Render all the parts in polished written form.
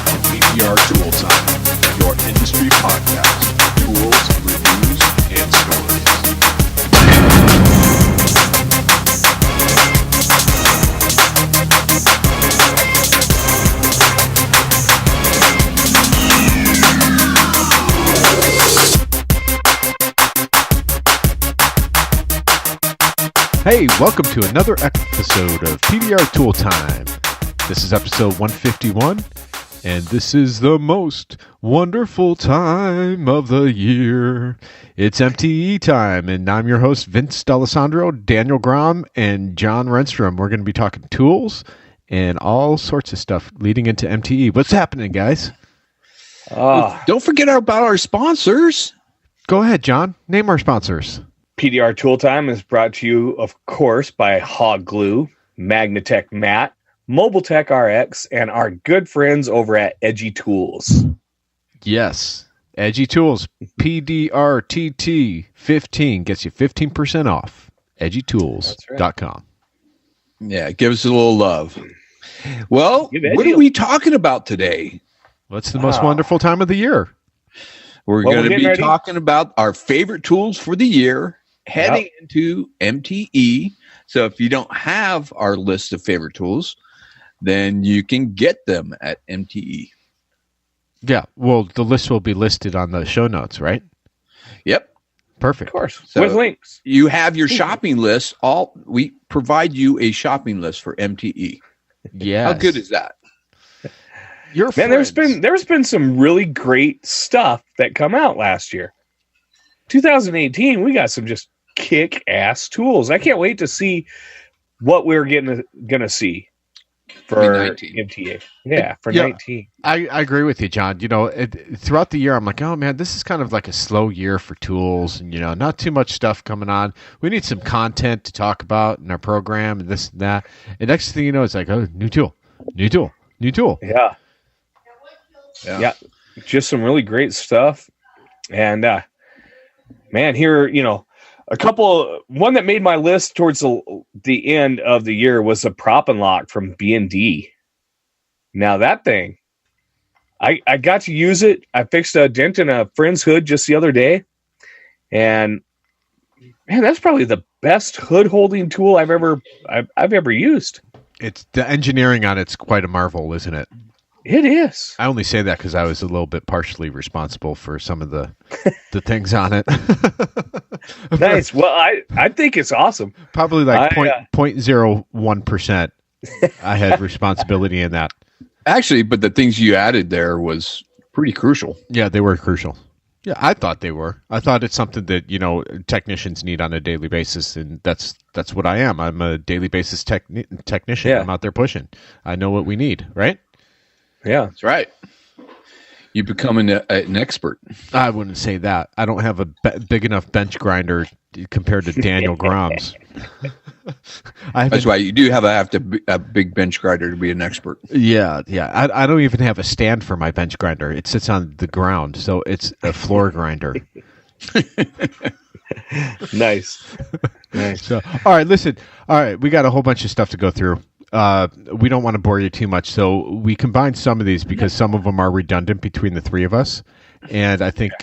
PDR Tool Time, your industry podcast, tools, reviews, and stories. Hey, welcome to another episode of PDR Tool Time. This is episode 151, and this is the most wonderful time of the year. It's MTE time, and I'm your host, Vince D'Alessandro, Daniel Grom, and John Renstrom. We're going to be talking tools and all sorts of stuff leading into MTE. What's happening, guys? Don't forget about our sponsors. Go ahead, John. Name our sponsors. PDR Tool Time is brought to you, of course, by Hog Glue, Magnatech Matte, Mobile Tech RX, and our good friends over at Edgy Tools. Yes, Edgy Tools, PDRTT 15 gets you 15% off. EdgyTools.com. Yeah, give us a little love. Well, what are we talking about today? What's the most wonderful time of the year? We're going to be talking about our favorite tools for the year, heading into MTE. So if you don't have our list of favorite tools, then you can get them at MTE. Yeah, well, the list will be listed on the show notes, right? Yep. Perfect. Of course. So with links. You have your shopping list. We provide you a shopping list for MTE. Yeah. How good is that? Man, there's been some really great stuff that come out last year. 2018, we got some just kick-ass tools. I can't wait to see what we're gonna see for MTA. Yeah, for 19. I agree with you, John. You know, throughout the year, I'm like, oh man, this is kind of like a slow year for tools, and not too much stuff coming on. We need some content to talk about in our program, and this and that. And next thing you know, it's like, oh, new tool. Yeah, just some really great stuff. And man, here, one that made my list towards the end of the year was a prop and lock from B&D. Now that thing, I got to use it. I fixed a dent in a friend's hood just the other day, and man, that's probably the best hood holding tool I've ever used. It's the engineering on it's quite a marvel, isn't it? It is. I only say that because I was a little bit partially responsible for some of the things on it. Nice. Well, I think it's awesome. Probably like 0.01%. I had responsibility in that. Actually, but the things you added there was pretty crucial. Yeah, they were crucial. Yeah, I thought they were. I thought it's something that, technicians need on a daily basis, and that's what I am. I'm a daily basis technician. Yeah. I'm out there pushing. I know what we need, right? Yeah, that's right. You become an expert. I wouldn't say that. I don't have a big enough bench grinder compared to Daniel Grom's. That's why you do have a big bench grinder to be an expert. Yeah. I don't even have a stand for my bench grinder. It sits on the ground, so it's a floor grinder. Nice. So, all right, listen. All right, we got a whole bunch of stuff to go through. We don't want to bore you too much, so we combined some of these because some of them are redundant between the three of us. And I think,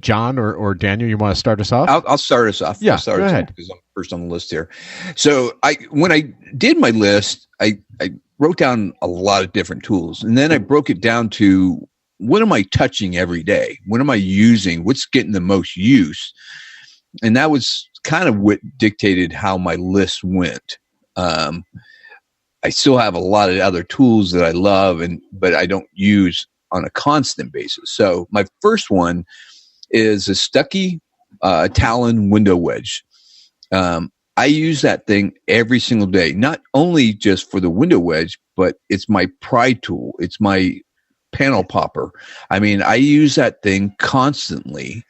John or Daniel, you want to start us off? I'll start us off. Yeah, I'll start go us ahead. off because I'm first on the list here. So when I did my list, I wrote down a lot of different tools, and then I broke it down to what am I touching every day? What am I using? What's getting the most use? And that was kind of what dictated how my list went. I still have a lot of other tools that I love, but I don't use on a constant basis. So my first one is a Stucky Talon window wedge. I use that thing every single day, not only just for the window wedge, but it's my pry tool. It's my panel popper. I mean, I use that thing constantly.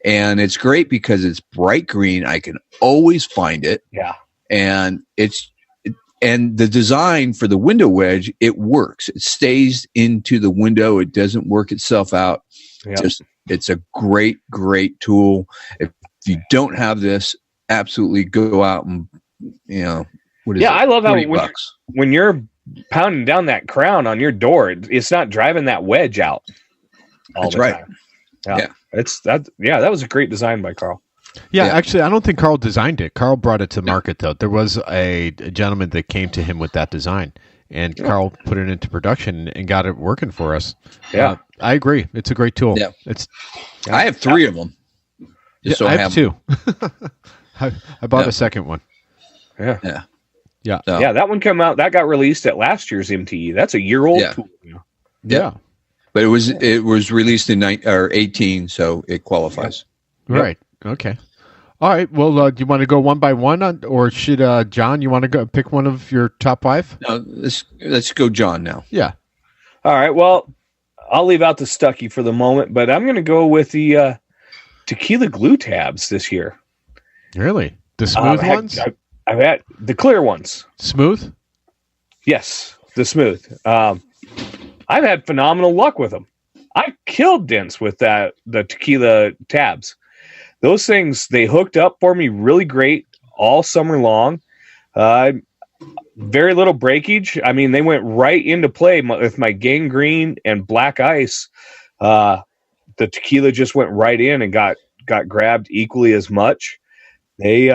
And it's great because it's bright green. I can always find it. Yeah. And and the design for the window wedge, it works. It stays into the window. It doesn't work itself out. Yep. It's a great, great tool. If you don't have this, absolutely go out and, I love how when you're pounding down that crown on your door. It's not driving that wedge out all That's the right. time. Yeah. That was a great design by Carl. Yeah, actually, I don't think Carl designed it. Carl brought it to market, though. There was a gentleman that came to him with that design, and Carl put it into production and got it working for us. Yeah. I agree. It's a great tool. Yeah. It's. I have 3 of them. I have 2. I bought a second one. Yeah. Yeah. So, Yeah, that one came out. That got released at last year's MTE. That's a year-old tool. Yeah. But it was released in 18, so it qualifies. Right. Okay. All right. Well, do you want to go one by one, or should John? You want to go pick one of your top 5? No, let's go, John. Now. Yeah. All right. Well, I'll leave out the Stucky for the moment, but I'm going to go with the tequila glue tabs this year. Really? The smooth ones? I've had the clear ones. Smooth? Yes, the smooth. I've had phenomenal luck with them. I killed dents with the tequila tabs. Those things, they hooked up for me really great all summer long. Very little breakage. I mean, they went right into play with my gangrene and black ice. The tequila just went right in and got grabbed equally as much. They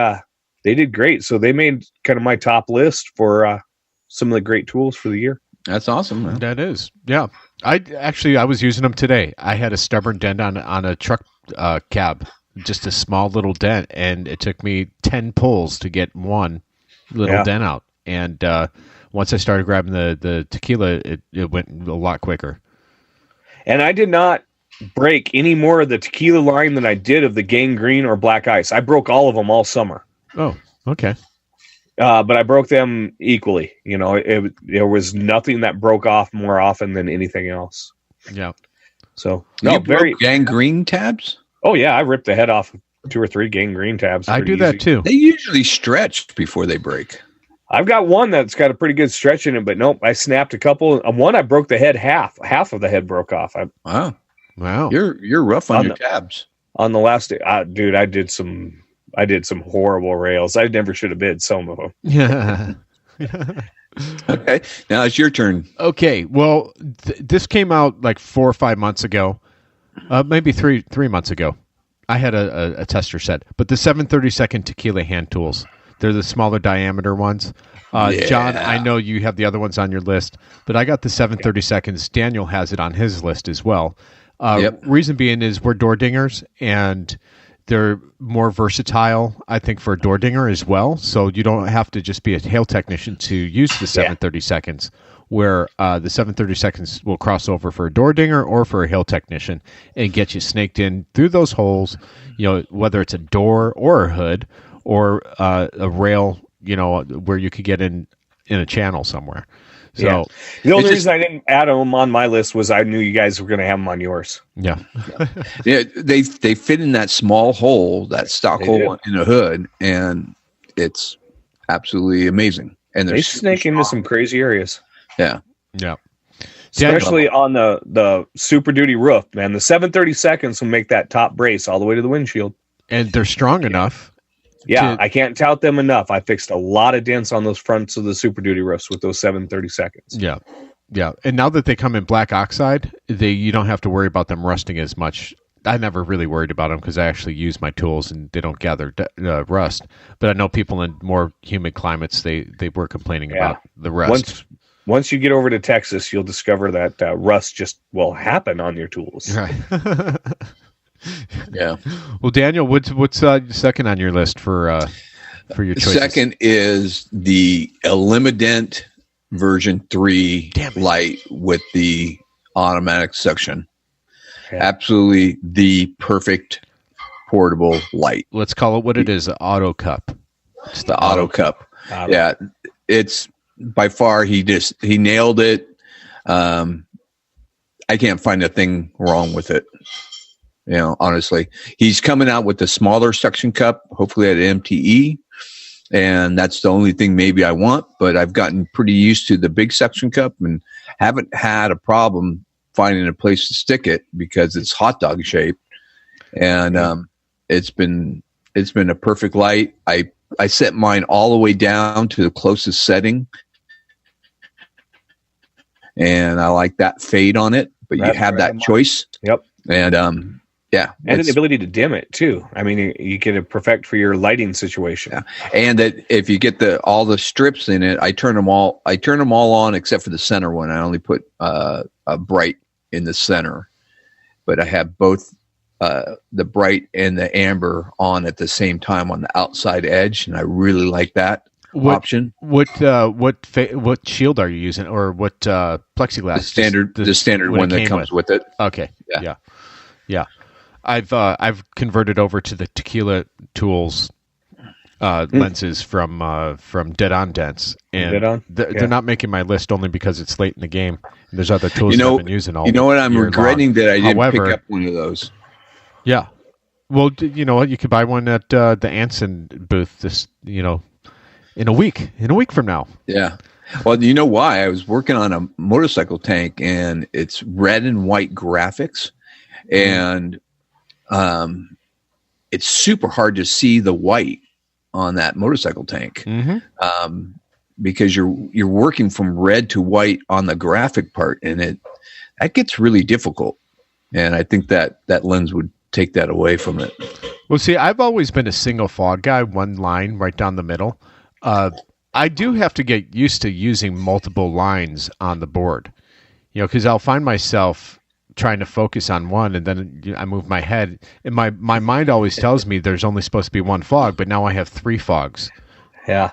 did great. So they made kind of my top list for some of the great tools for the year. That's awesome, man. That is. Yeah. I was using them today. I had a stubborn dent on a truck cab. Just a small little dent, and it took me 10 pulls to get one little dent out. And once I started grabbing the tequila, it went a lot quicker. And I did not break any more of the tequila line than I did of the gangrene or black ice. I broke all of them all summer. Oh, okay. But I broke them equally. There was nothing that broke off more often than anything else. Yeah. So you broke gangrene tabs? Oh yeah, I ripped the head off 2 or 3 gangrene tabs. I do that too. They usually stretch before they break. I've got one that's got a pretty good stretch in it, but nope, I snapped a couple. One I broke the head half of the head broke off. Wow. You're rough on your tabs. On the last day, dude, I did some horrible rails. I never should have bid some of them. Yeah. Okay, now it's your turn. Okay, well, this came out like 4 or 5 months ago. Maybe three months ago. I had a tester set, but the 732nd tequila hand tools. They're the smaller diameter ones. John, I know you have the other ones on your list, but I got the 732nds. Daniel has it on his list as well. Reason being is we're door dingers, and they're more versatile, I think, for a door dinger as well. So you don't have to just be a hail technician to use the 732nds. Where the 732nds will cross over for a door dinger or for a hail technician and get you snaked in through those holes, whether it's a door or a hood or a rail, where you could get in a channel somewhere. So the only reason I didn't add them on my list was I knew you guys were going to have them on yours. Yeah. Yeah, they fit in that small hole, that stock hole in the hood, and it's absolutely amazing. And they snake into some crazy areas. Yeah. Especially on the Super Duty roof, man. The 732nds will make that top brace all the way to the windshield. And they're strong enough. Yeah, I can't tout them enough. I fixed a lot of dents on those fronts of the Super Duty roofs with those 732nds. Yeah. Yeah. And now that they come in black oxide, you don't have to worry about them rusting as much. I never really worried about them because I actually use my tools and they don't gather rust. But I know people in more humid climates, they were complaining about the rust. Once you get over to Texas, you'll discover that rust just will happen on your tools. Right. Yeah. Well, Daniel, what's second on your list for your choices? Second is the Elimident version 3 light with the automatic suction. Yeah. Absolutely the perfect portable light. Let's call it what it is, Auto Cup. It's the Auto Cup. Yeah. It's by far, he nailed it. I can't find a thing wrong with it. Honestly, he's coming out with the smaller suction cup, hopefully at MTE. And that's the only thing maybe I want, but I've gotten pretty used to the big suction cup and haven't had a problem finding a place to stick it because it's hot dog shaped. And it's been a perfect light. I set mine all the way down to the closest setting and I like that fade on it. But you have that choice. Yep. And yeah, and the ability to dim it too. I mean, you can perfect for your lighting situation. Yeah. And that if you get all the strips in it, I turn them all on except for the center one. I only put a bright in the center, but I have both the bright and the amber on at the same time on the outside edge, and I really like that option. What shield are you using, or what plexiglass? The standard one that comes with it. Okay. Yeah. I've converted over to the Tequila Tools lenses from Dead On Dents, and they're not making my list only because it's late in the game. And there's other tools I've been using all. You know what? I'm regretting that I didn't pick up one of those. Yeah. Well, you know what? You could buy one at the Anson booth in a week from now. Yeah. Well, you know why? I was working on a motorcycle tank, and it's red and white graphics, and it's super hard to see the white on that motorcycle tank, because you're working from red to white on the graphic part, and that gets really difficult. And I think that lens would take that away from it. Well, see, I've always been a single fog guy, one line right down the middle. I do have to get used to using multiple lines on the board, because I'll find myself trying to focus on one, and then I move my head, and my mind always tells me there's only supposed to be one fog, but now I have three fogs. Yeah.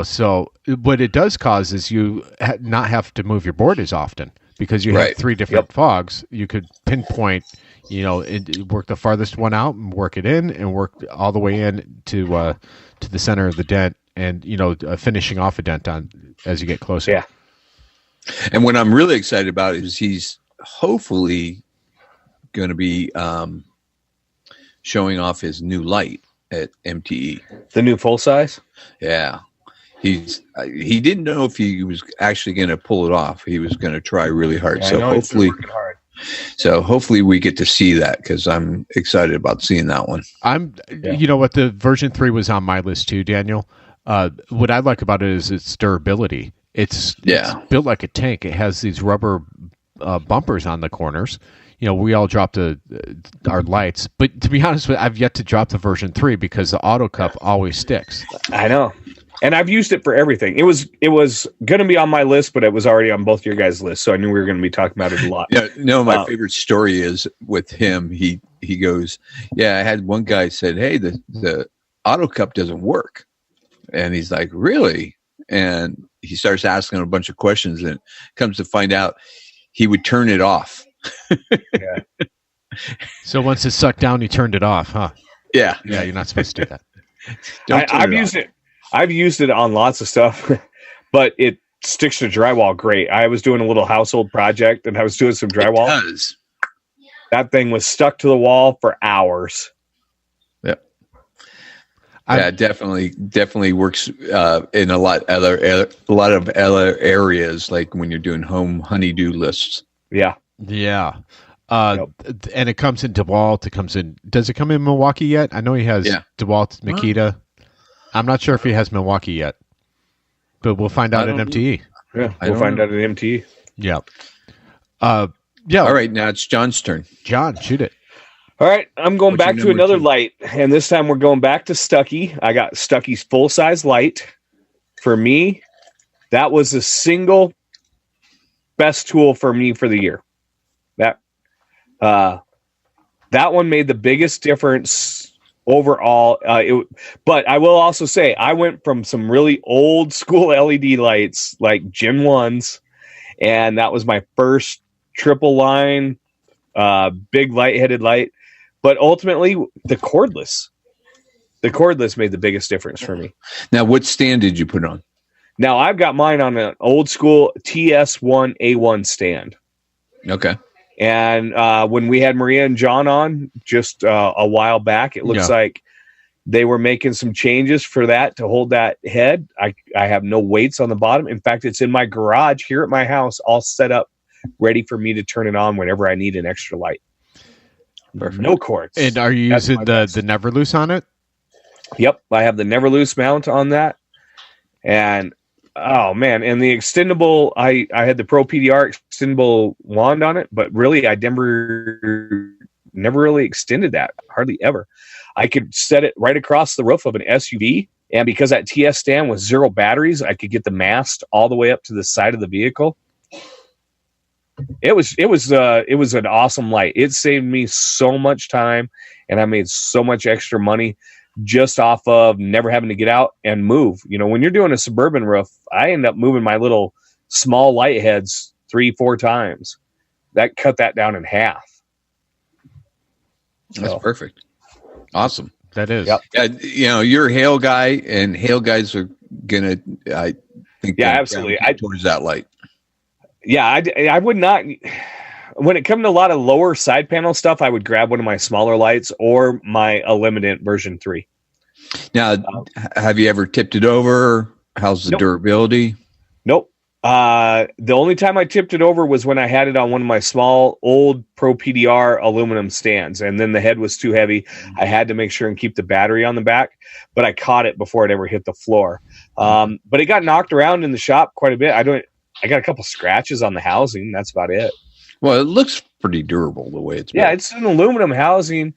So what it does cause is you not have to move your board as often, because you have three different fogs. You could pinpoint, work the farthest one out and work it in, and work all the way in to the center of the dent, and finishing off a dent on as you get closer. Yeah. And what I'm really excited about is he's hopefully going to be showing off his new light at MTE. The new full size? Yeah. He didn't know if he was actually going to pull it off. He was going to try really hard. Yeah, so hopefully we get to see that, because I'm excited about seeing that one. You know what, the version 3 was on my list too, Daniel. What I like about it is its durability. It's built like a tank. It has these rubber bumpers on the corners. We all dropped our lights, but to be honest with you, I've yet to drop the version 3 because the auto cup always sticks. I know. And I've used it for everything. It was going to be on my list, but it was already on both your guys' lists, so I knew we were going to be talking about it a lot. Yeah, my favorite story is with him. He goes, I had one guy said, "Hey, the auto cup doesn't work," and he's like, "Really?" And he starts asking a bunch of questions, and comes to find out he would turn it off. Yeah. So once it's sucked down, he turned it off, huh? Yeah. Yeah, you're not supposed to do that. I've used it on lots of stuff, but it sticks to drywall great. I was doing a little household project, and I was doing some drywall. It does. That thing was stuck to the wall for hours. Yep. Yeah, definitely works in a lot of other areas, like when you're doing home honeydew lists. Yeah. Yeah. And it comes in DeWalt. Does it come in Milwaukee yet? I know he has DeWalt, Makita. I'm not sure if he has Milwaukee yet, but we'll find out at MTE. Yeah, we'll find out at MTE. Yeah. All right, now it's John's turn. John, shoot it. All right, I'm going back to another light, and this time we're going back to Stuckey. I got Stuckey's full-size light. For me, that was the single best tool for me for the year. That one made the biggest difference overall. But I will also say I went from some really old school LED lights like Gen 1s, and that was my first triple line big light-headed light. But ultimately, the cordless made the biggest difference for me. Now, what stand did you put on? Now, I've got mine on an old school TS1A1 stand. Okay. And when we had Maria and John on just a while back, it looks like they were making some changes for that to hold that head. I have no weights on the bottom. In fact, it's in my garage here at my house, all set up, ready for me to turn it on whenever I need an extra light. Perfect. No cords. And are you using the Never Loose on it? Yep, I have the Never Loose mount on that. And Oh man, and the extendable, I had the Pro PDR extendable wand on it, but really I never really extended that, hardly ever. I could set it right across the roof of an SUV, and because that TS stand was 0 batteries, I could get the mast all the way up to the side of the vehicle. It was an awesome light. It saved me so much time, and I made so much extra money just off of never having to get out and move. You know, when you're doing a suburban roof, I end up moving my little small light heads 3-4 times. That cut that down in half. That's perfect. Awesome. That is. Yep. You know, you're a hail guy, and hail guys are gonna, I think, absolutely. Towards that light. Yeah, I would not. When it comes to a lot of lower side panel stuff, I would grab one of my smaller lights or my Eliminate version 3. Now, have you ever tipped it over? How's the durability? Nope. The only time I tipped it over was when I had it on one of my small old Pro PDR aluminum stands, and then the head was too heavy. I had to make sure and keep the battery on the back, but I caught it before it ever hit the floor. But it got knocked around in the shop quite a bit. I got a couple scratches on the housing. That's about it. Well, it looks pretty durable the way it's built. Yeah, it's an aluminum housing.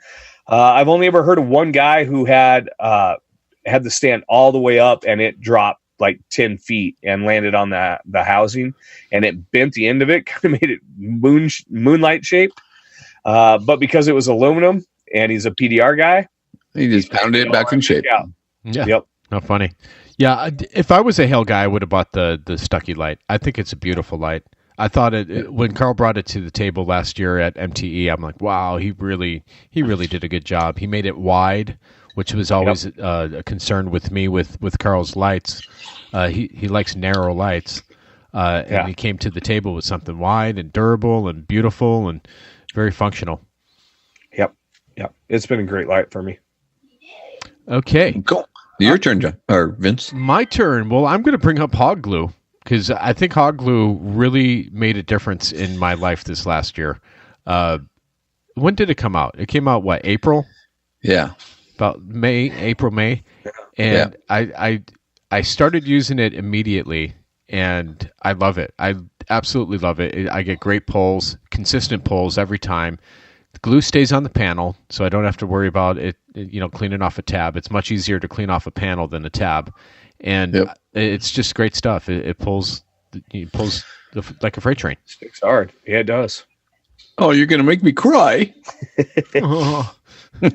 I've only ever heard of one guy who had the stand all the way up, and it dropped like 10 feet and landed on the housing, and it bent the end of it, kind of made it moonlight shaped. But because it was aluminum and he's a PDR guy, he just pounded it back in shape. Yeah. Yep. Not funny. Yeah. If I was a hail guy, I would have bought the Stucky light. I think it's a beautiful light. I thought when Carl brought it to the table last year at MTE, I'm like, wow, he really did a good job. He made it wide, which was always a concern with me with Carl's lights. He likes narrow lights, and he came to the table with something wide and durable and beautiful and very functional. Yep. It's been a great light for me. Okay, cool. Your turn, John or Vince. My turn. Well, I'm going to bring up hog glue, because I think hog glue really made a difference in my life this last year. When did it come out? It came out, what, April? Yeah. About April, May. And I started using it immediately, and I love it. I absolutely love it. I get great pulls, consistent pulls every time. The glue stays on the panel, so I don't have to worry about it, cleaning off a tab. It's much easier to clean off a panel than a tab. And it's just great stuff. It pulls like a freight train. Sticks hard. Yeah, it does. Oh, you're going to make me cry. Oh. No,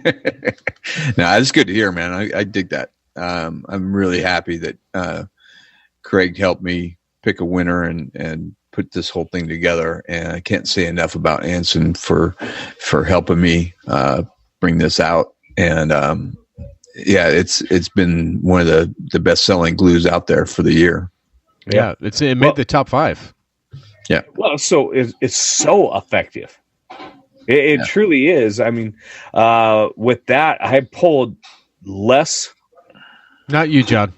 that's good to hear, man. I dig that. I'm really happy that Craig helped me pick a winner and put this whole thing together. And I can't say enough about Anson for helping me bring this out. And it's been one of the best selling glues out there for the year. Yeah, it made the top 5. Yeah. Well, so it's so effective. It truly is. I mean, with that, I pulled less. Not you, John.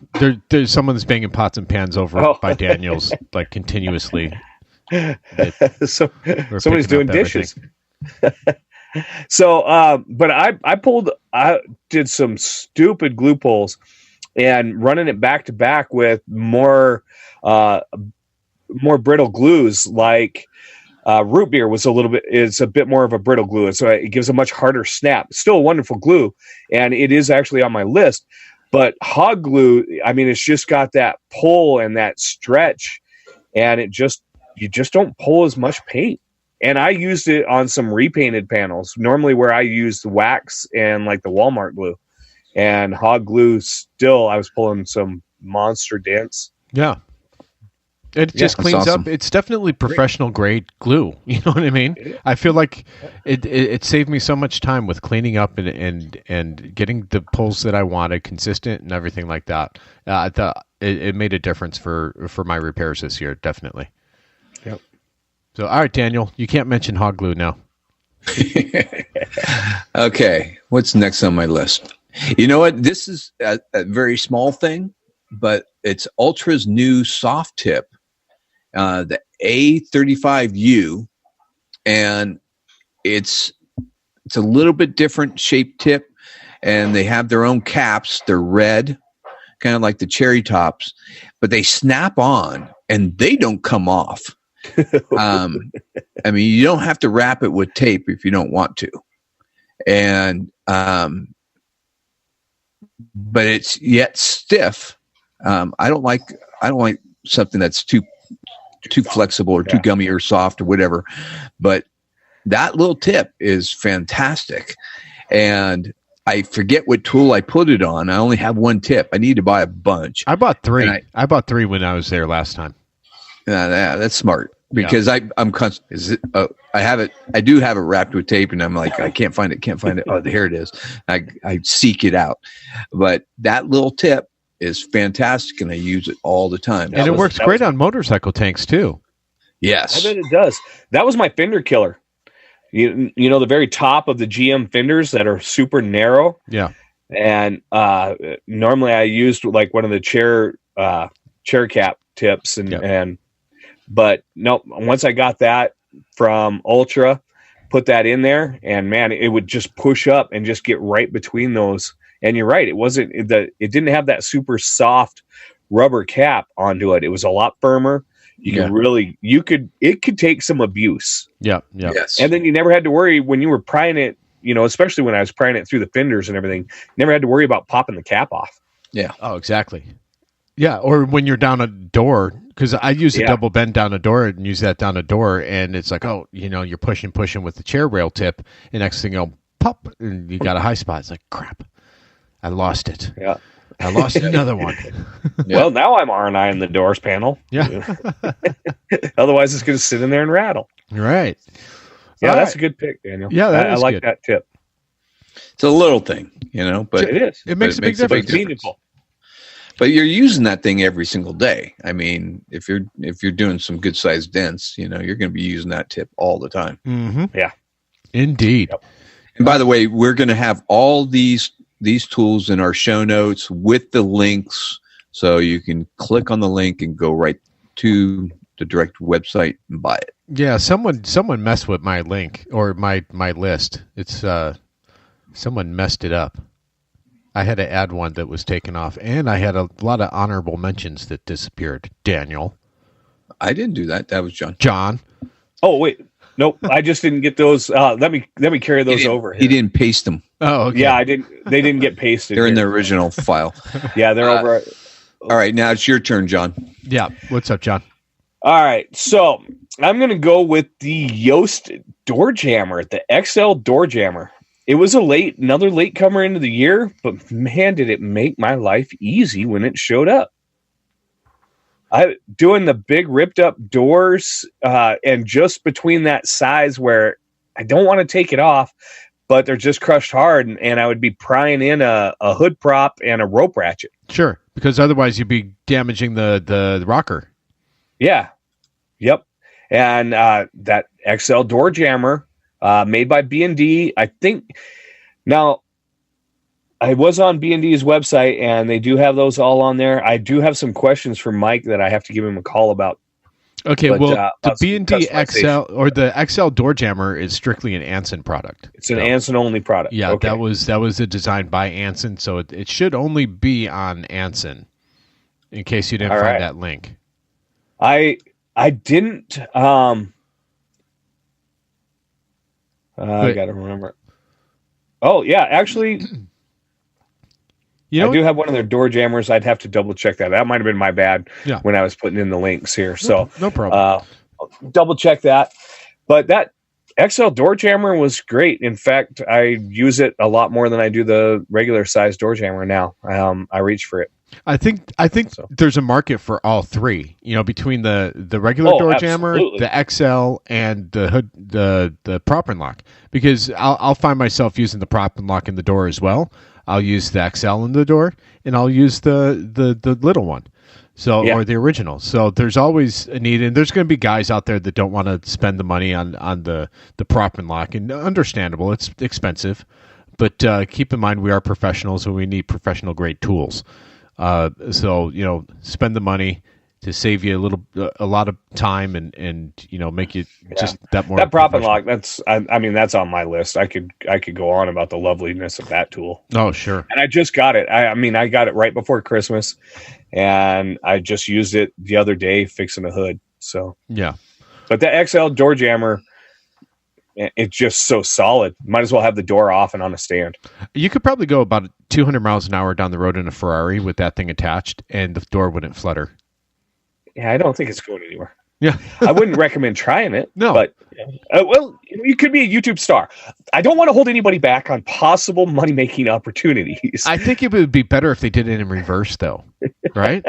There's someone that's banging pots and pans over by Daniels, like continuously. Somebody's doing dishes. So, but I did some stupid glue pulls, and running it back to back with more brittle glues, like root beer is a bit more of a brittle glue, and so it gives a much harder snap. Still a wonderful glue, and it is actually on my list. But hog glue, I mean, it's just got that pull and that stretch, and you just don't pull as much paint. And I used it on some repainted panels, normally where I use the wax and like the Walmart glue. And hog glue, still, I was pulling some monster dents. Yeah. It just cleans up. It's definitely professional grade glue. You know what I mean? I feel like it saved me so much time with cleaning up and getting the pulls that I wanted, consistent and everything like that. I thought it made a difference for my repairs this year, definitely. Yep. So, all right, Daniel, you can't mention hog glue now. Okay, what's next on my list? You know what? This is a very small thing, but it's Ultra's new soft tip, the A35U, and it's a little bit different shaped tip, and they have their own caps. They're red, kind of like the cherry tops, but they snap on and they don't come off. I mean, you don't have to wrap it with tape if you don't want to. And, but it's yet stiff. I don't like something that's too flexible or too gummy or soft or whatever. But that little tip is fantastic. And I forget what tool I put it on. I only have one tip. I need to buy a bunch. I bought 3. I bought 3 when I was there last time. Yeah, that's smart because I do have it wrapped with tape, and I'm like, I can't find it. Oh, here it is. I seek it out. But that little tip is fantastic, and I use it all the time. And it works great on motorcycle tanks too. Yes, I bet it does. That was my fender killer. You know the very top of the GM fenders that are super narrow. Yeah. And normally I used like one of the chair cap tips but no, once I got that from Ultra, put that in there, and man, it would just push up and just get right between those. And you're right, it didn't have that super soft rubber cap onto it. It was a lot firmer. It could take some abuse. Yeah. Yes. And then you never had to worry when you were prying it, especially when I was prying it through the fenders and everything, never had to worry about popping the cap off. Yeah. Oh, exactly. Yeah. Or when you're down a door, because I use a double bend down a door and use that down a door, and it's like, you're pushing with the chair rail tip, and next thing you'll pop, and you got a high spot. It's like, crap, I lost it. Yeah. I lost another one. Well, now I'm R9 the doors panel. Yeah. Otherwise, it's going to sit in there and rattle. Right. Yeah, that's a good pick, Daniel. Yeah, I like good. that tip. It's a little thing, but it is. It makes a big difference. It's meaningful. But you're using that thing every single day. I mean, if you're doing some good sized dents, you're going to be using that tip all the time. Mm-hmm. Yeah, indeed. Yep. And by the way, we're going to have all these tools in our show notes with the links, so you can click on the link and go right to the direct website and buy it. Yeah, someone messed with my link or my list. It's someone messed it up. I had to add one that was taken off, and I had a lot of honorable mentions that disappeared. Daniel, I didn't do that. That was John. John. Oh wait, nope. I just didn't get those. Let me carry those over. He didn't paste them. Oh, okay. Yeah, I didn't. They didn't get pasted. They're in the original file. Yeah, they're over. All right, now it's your turn, John. Yeah. What's up, John? All right, so I'm going to go with the Yoast door jammer, the XL door jammer. It was another late comer into the year, but man, did it make my life easy when it showed up. Doing the big ripped up doors, and just between that size where I don't want to take it off, but they're just crushed hard, and I would be prying in a hood prop and a rope ratchet. Sure, because otherwise you'd be damaging the rocker. Yeah. Yep. And that XL door jammer, made by B&D. I think now I was on B&D's website, and they do have those all on there. I do have some questions for Mike that I have to give him a call about. Okay, the B&D XL or the XL door jammer is strictly an Anson product. It's an Anson only product. Yeah, okay. that was a design by Anson, so it should only be on Anson. In case you didn't find that link, I didn't. I got to remember. Oh yeah, actually. I do have one of their door jammers. I'd have to double check that. That might have been my bad when I was putting in the links here. So no problem. Double check that. But that XL door jammer was great. In fact, I use it a lot more than I do the regular size door jammer now. I reach for it. I think there's a market for all three. Between the regular door jammer, the XL, and the hood, the prop and lock. Because I'll find myself using the prop and lock in the door as well. I'll use the XL in the door, and I'll use the little one, or the original. So there's always a need, and there's going to be guys out there that don't want to spend the money on the prop and lock, and understandable, it's expensive, but keep in mind we are professionals and we need professional grade tools. So spend the money, to save you a lot of time and make you just that more. That prop and lock, that's on my list. I could go on about the loveliness of that tool. Oh, sure. And I just got it. I got it right before Christmas, and I just used it the other day fixing a hood. So yeah. But the XL door jammer, it's just so solid. Might as well have the door off and on a stand. You could probably go about 200 miles an hour down the road in a Ferrari with that thing attached, and the door wouldn't flutter. Yeah, I don't think it's going anywhere. Yeah. I wouldn't recommend trying it. No. But, you could be a YouTube star. I don't want to hold anybody back on possible money-making opportunities. I think it would be better if they did it in reverse, though. Right?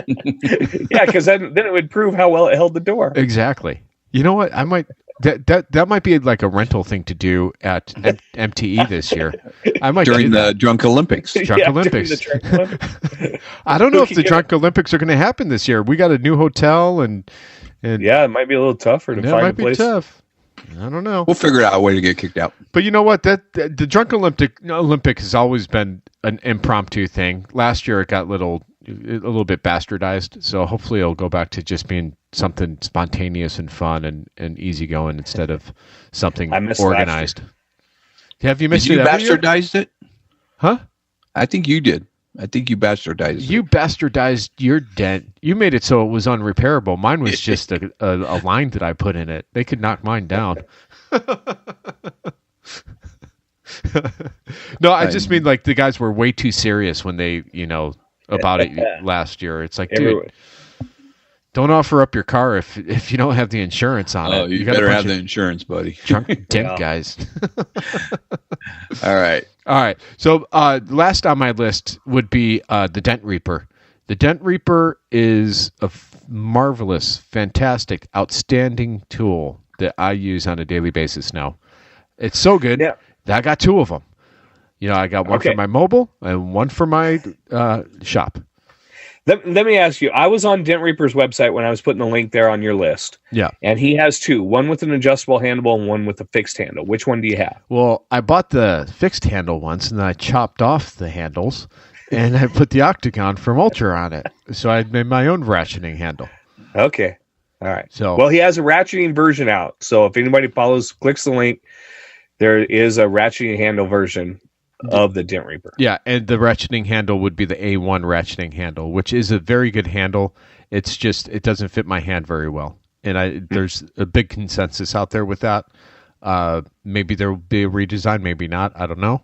Yeah, because then it would prove how well it held the door. Exactly. You know what? I might... That might be like a rental thing to do at MTE this year. I might during the Drunk Olympics. Olympics. I don't know if the Drunk Olympics are going to happen this year. We got a new hotel and yeah, it might be a little tougher to find a place. It might be tough. I don't know. We'll figure out a way to get kicked out. But you know what? The Drunk Olympic has always been an impromptu thing. Last year it got a little bit bastardized, so hopefully it'll go back to just being something spontaneous and fun and easygoing instead of something organized. Have you missed it? You bastardized it? Huh? I think you did. I think you bastardized it. You bastardized your dent. You made it so it was unrepairable. Mine was just a line that I put in it. They could knock mine down. No, I just mean like the guys were way too serious when they, about it last year. It's like, dude, don't offer up your car if you don't have the insurance on it. You better have the insurance, buddy. Drunk dent guys. All right. So last on my list would be the Dent Reaper. The Dent Reaper is a marvelous, fantastic, outstanding tool that I use on a daily basis now. It's so good that I got two of them. I got one for my mobile and one for my shop. Let me ask you, I was on Dent Reaper's website when I was putting the link there on your list. Yeah. And he has two, one with an adjustable handle and one with a fixed handle. Which one do you have? Well, I bought the fixed handle once, and then I chopped off the handles, and I put the octagon from Ultra on it. So I made my own ratcheting handle. Okay. All right. Well, he has a ratcheting version out. So if anybody clicks the link, there is a ratcheting handle version of the Dent Reaper. Yeah, and the ratcheting handle would be the A1 ratcheting handle, which is a very good handle. It's just it doesn't fit my hand very well, and there's a big consensus out there with that. Maybe there will be a redesign, maybe not. I don't know,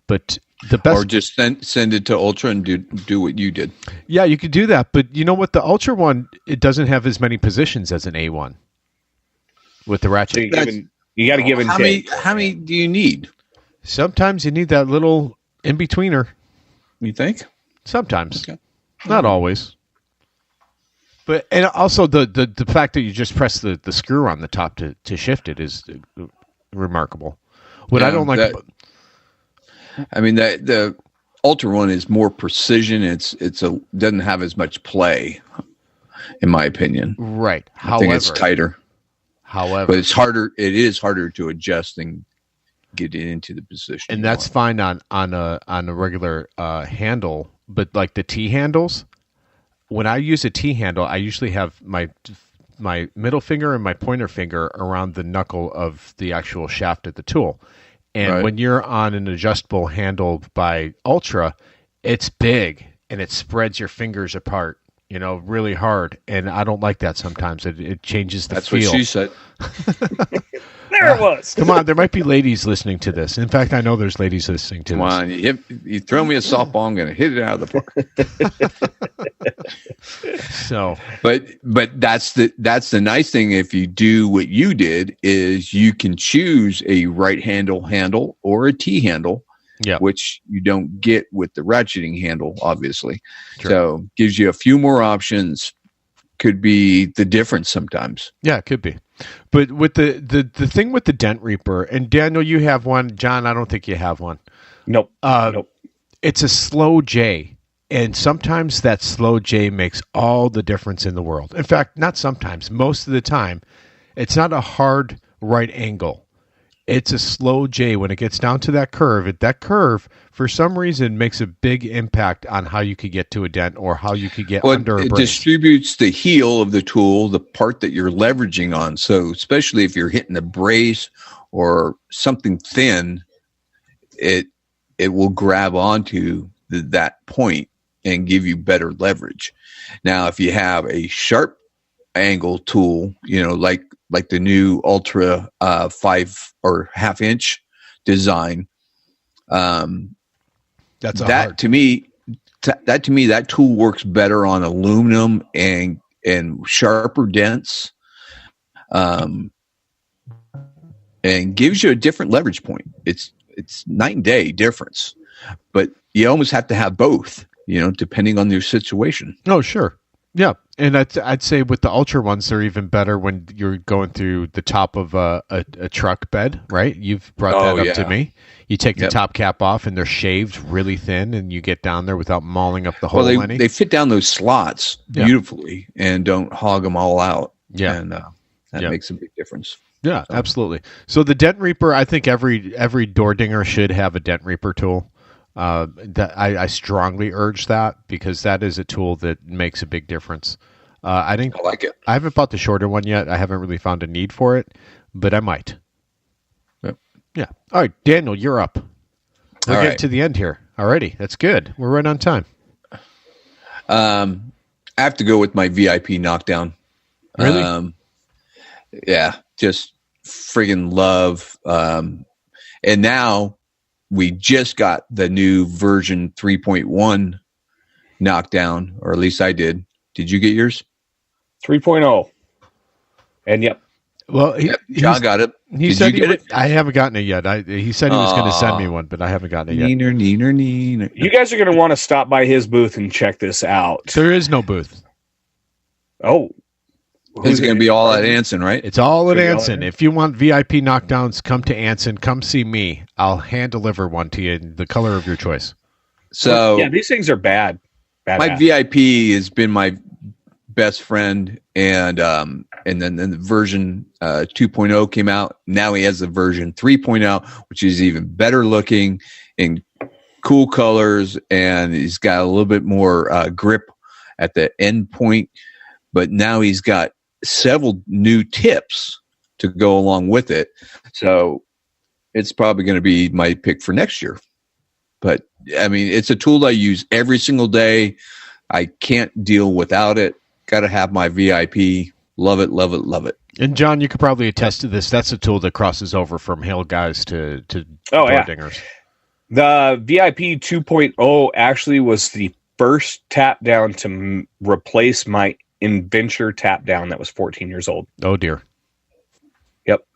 but the best or just send it to Ultra and do what you did. Yeah, you could do that, but you know what? The Ultra one, it doesn't have as many positions as an A1 with the ratchet. So you got to give and take. How many do you need? Sometimes you need that little in-betweener. You think? Sometimes. Okay. Not always. But and also the fact that you just press the screw on the top to shift it is remarkable. What I don't like the Ultra one is more precision. It's doesn't have as much play, in my opinion. Right. I think it's tighter. However, but it's harder. It is harder to adjust and get it into the position, and that's fine on a regular handle. But like the T handles, when I use a T handle, I usually have my middle finger and my pointer finger around the knuckle of the actual shaft of the tool. And when you're on an adjustable handle by Ultra, it's big and it spreads your fingers apart, really hard. And I don't like that sometimes. It changes the feel. That's what she said. There it was. Come on, there might be ladies listening to this. In fact, I know there's ladies listening to this. Come on, you throw me a softball, I'm going to hit it out of the park. So, but that's the nice thing. If you do what you did, is you can choose a right handle or a T handle, which you don't get with the ratcheting handle, obviously. Sure. So gives you a few more options. Could be the difference sometimes. Yeah, it could be. But with the thing with the Dent Reaper, and Daniel, you have one. John, I don't think you have one. Nope. Nope. It's a slow J, and sometimes that slow J makes all the difference in the world. In fact, not sometimes. Most of the time, it's not a hard right angle. it's a slow J when it gets down to that curve. That curve, for some reason, makes a big impact on how you could get to a dent or how you could get under a it brace. distributes the heel of the tool, the part that you're leveraging on. So especially if you're hitting a brace or something thin, it will grab onto that point and give you better leverage. Now, if you have a sharp angle tool, like the new Ultra 5 or half inch design, that to me, that tool works better on aluminum and sharper dents, and gives you a different leverage point. It's night and day difference, but you almost have to have both, depending on your situation. Oh, sure. Yeah. And I'd say with the Ultra ones, they're even better when you're going through the top of a truck bed, right? You've brought that up to me. You take the top cap off and they're shaved really thin and you get down there without mauling up the hole. Well, they fit down those slots beautifully and don't hog them all out. Yeah. And that makes a big difference. Yeah, absolutely. So the Dent Reaper, I think every door dinger should have a Dent Reaper tool. I strongly urge that because that is a tool that makes a big difference. I like it. I haven't bought the shorter one yet. I haven't really found a need for it, but I might. Yep. Yeah. All right, Daniel, you're up. We're getting to the end here. Alrighty, that's good. We're right on time. I have to go with my VIP knockdown. Really? Yeah, just friggin' love. And now we just got the new version 3.1 knockdown, or at least I did. Did you get yours? 3.0. And yep. Well, John got it. He said you get it? I haven't gotten it yet. He said he was going to send me one, but I haven't gotten it yet. Neener. You guys are going to want to stop by his booth and check this out. There is no booth. Oh. It's going to be all at Anson, right? It's all at Anson. If you want VIP knockdowns, come to Anson. Come see me. I'll hand deliver one to you in the color of your choice. So yeah, these things are bad. My VIP has been my best friend, and then the version 2.0 came out. Now he has the version 3.0, which is even better looking in cool colors, and he's got a little bit more grip at the end point. But now he's got several new tips to go along with it. So it's probably going to be my pick for next year. But I mean, it's a tool I use every single day. I can't deal without it. Got to have my VIP. Love it, love it, love it. And John, you could probably attest to this. That's a tool that crosses over from hill guys to door dingers. The VIP 2.0 actually was the first tap down to replace my Inventure tap down that was 14 years old. Oh dear. Yep.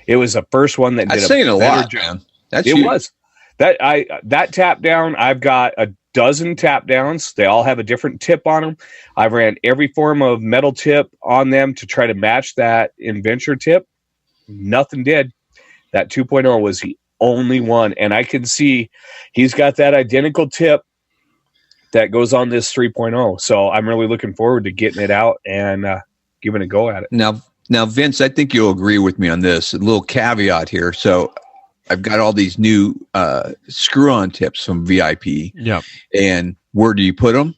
It was the first one that did a lot, man. It was. That tap down, I've got a dozen tap downs. They all have a different tip on them. I've ran every form of metal tip on them to try to match that Inventure tip. Nothing did. That 2.0 was the only one. And I can see he's got that identical tip that goes on this 3.0. So I'm really looking forward to getting it out and giving a go at it. Now, Vince, I think you'll agree with me on this. A little caveat here. So I've got all these new screw-on tips from VIP. Yeah. And where do you put them?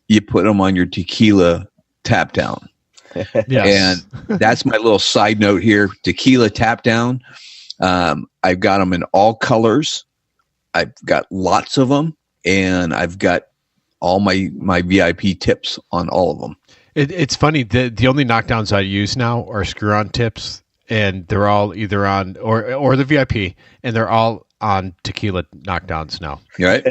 You put them on your tequila tap down. Yes. And that's my little side note here. Tequila tap down. I've got them in all colors. I've got lots of them, and I've got all my VIP tips on all of them. It's funny. The only knockdowns I use now are screw-on tips, and they're all either on or the VIP, and they're all on tequila knockdowns now. Right?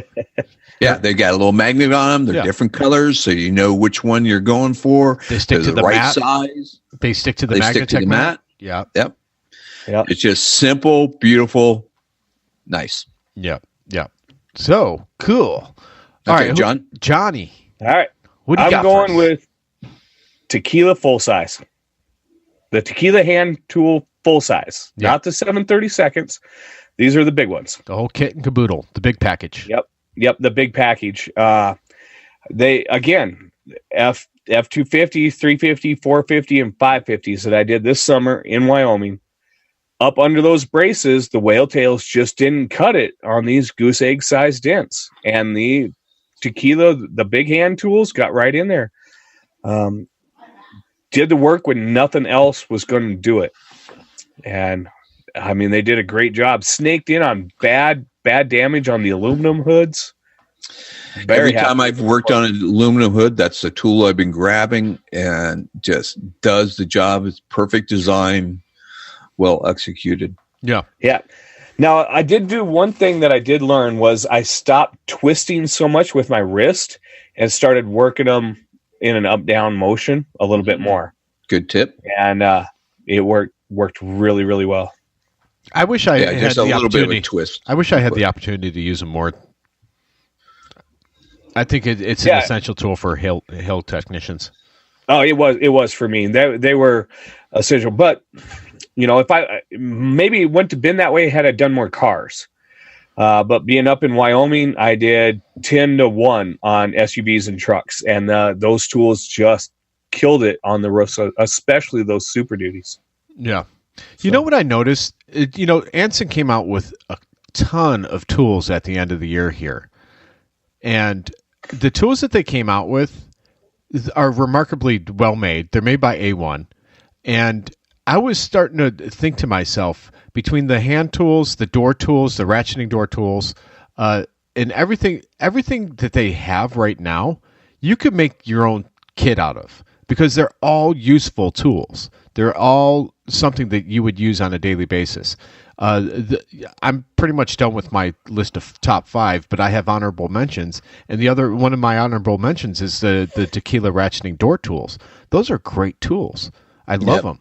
Yeah, they got a little magnet on them. They're different colors, so you know which one you're going for. They stick to the right mat. Size. They stick to the Magnatech mat. Yeah. Yep. It's just simple, beautiful, nice. Yep. So cool. All right, John. Johnny. All right. What do you got? I'm going with tequila full size. The tequila hand tool full size, not the 730 seconds. These are the big ones. The whole kit and caboodle, the big package. Yep, the big package. They again, F250, 350, 450, and 550s that I did this summer in Wyoming. up under those braces, the whale tails just didn't cut it on these goose egg sized dents. And the tequila, the big hand tools, got right in there. Did the work when nothing else was going to do it. And I mean, they did a great job. Snaked in on bad damage on the aluminum hoods. Every time I've worked on an aluminum hood, that's the tool I've been grabbing, and just does the job. It's perfect design, well executed. Yeah. Now, I did do one thing that I did learn was I stopped twisting so much with my wrist and started working them in an up-down motion a little bit more. Good tip. And it worked really, really well. I wish I had just a the little bit of opportunity. a twist. I wish I had the opportunity to use them more. I think it's an essential tool for hill technicians. Oh, it was for me. They were essential. But, you know, if I maybe went to bin that way had I done more cars. But being up in Wyoming, I did 10-1 on SUVs and trucks. And those tools just killed it on the roofs, especially those Super Duties. Yeah. You know what I noticed? Anson came out with a ton of tools at the end of the year here. And the tools that they came out with are remarkably well made. They're made by A1. And I was starting to think to myself, between the hand tools, the door tools, the ratcheting door tools, and everything that they have right now, you could make your own kit out of, because they're all useful tools. They're all something that you would use on a daily basis. I'm pretty much done with my list of top 5, but I have honorable mentions. And the other one of my honorable mentions is the tequila ratcheting door tools. Those are great tools. I love them.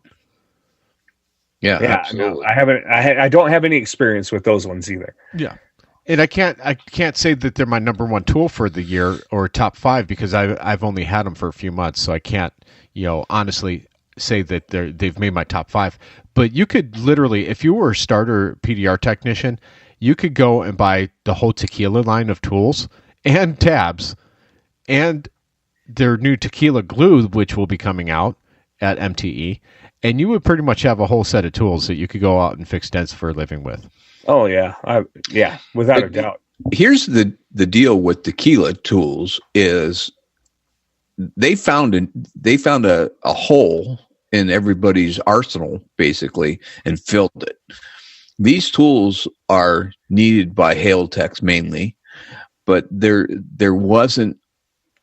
Yeah, absolutely. No, I don't have any experience with those ones either. Yeah. And I can't say that they're my number one tool for the year or top 5, because I've only had them for a few months, so I can't, honestly say that they've made my top 5. But you could literally, if you were a starter PDR technician, you could go and buy the whole tequila line of tools and tabs and their new tequila glue, which will be coming out at MTE, and you would pretty much have a whole set of tools that you could go out and fix dents for a living with. Oh yeah, without a doubt. Here's the deal with tequila tools is they found a hole in everybody's arsenal, basically, and filled it. These tools are needed by hail techs mainly, but there wasn't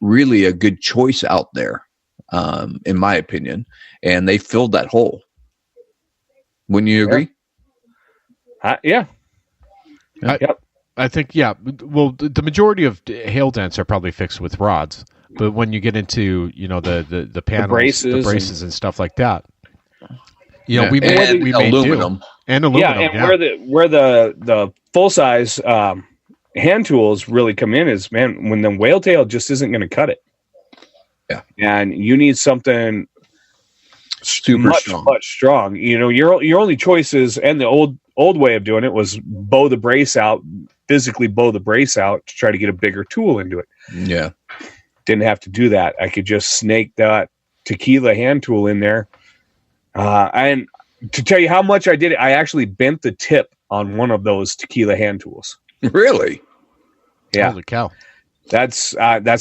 really a good choice out there, in my opinion, and they filled that hole. Wouldn't you agree? Yeah. Yep. I think, yeah. Well, the majority of hail dents are probably fixed with rods, but when you get into the panels, the braces and stuff like that, we made aluminum and aluminum. Yeah, and where the full size hand tools really come in is, man, when the whale tail just isn't going to cut it. Yeah, and you need something much strong. Your only choices, and the old way of doing it was physically bow the brace out to try to get a bigger tool into it. Yeah. Didn't have to do that. I could just snake that tequila hand tool in there. And to tell you how much I did it, I actually bent the tip on one of those tequila hand tools. Really? Yeah. Holy cow. That's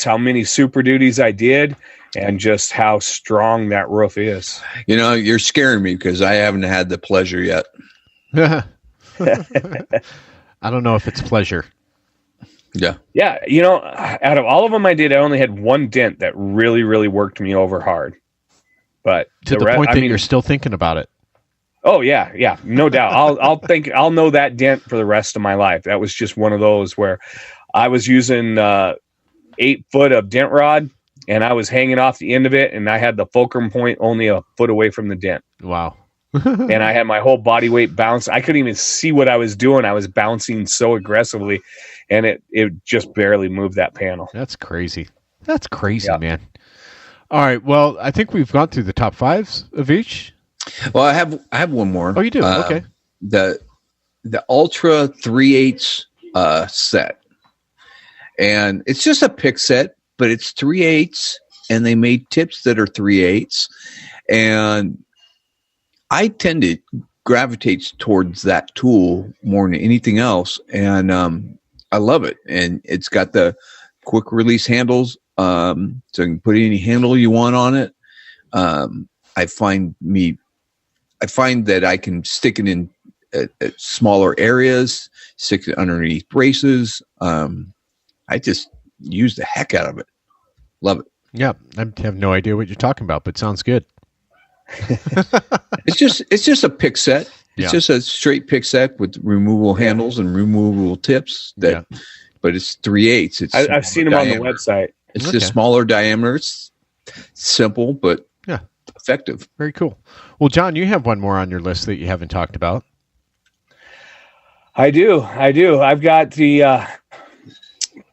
how many Super Duties I did, and just how strong that roof is. You're scaring me because I haven't had the pleasure yet. I don't know if it's pleasure. Yeah. Yeah. Out of all of them I did, I only had one dent that really, really worked me over hard. But to the point that you're still thinking about it. Oh yeah. Yeah. No doubt. I'll know that dent for the rest of my life. That was just one of those where I was using 8 foot of dent rod, and I was hanging off the end of it, and I had the fulcrum point only a foot away from the dent. Wow. And I had my whole body weight bounce. I couldn't even see what I was doing. I was bouncing so aggressively, and it just barely moved that panel. That's crazy. That's crazy, man. All right. Well, I think we've gone through the top 5s of each. Well, I have one more. Oh, you do? Okay. The Ultra 3/8 set, and it's just a pick set, but it's 3/8, and they made tips that are 3/8, and I tend to gravitates towards that tool more than anything else, and I love it. And it's got the quick release handles, so you can put any handle you want on it. I find that I can stick it in at smaller areas, stick it underneath braces. I just use the heck out of it. Love it. Yeah, I have no idea what you're talking about, but sounds good. It's just a pick set. It's just a straight pick set with removable handles and removable tips. But it's 3/8. It's I've seen them on the website. It's just smaller diameter. It's simple, but effective. Very cool. Well, John, you have one more on your list that you haven't talked about. I do. I've got the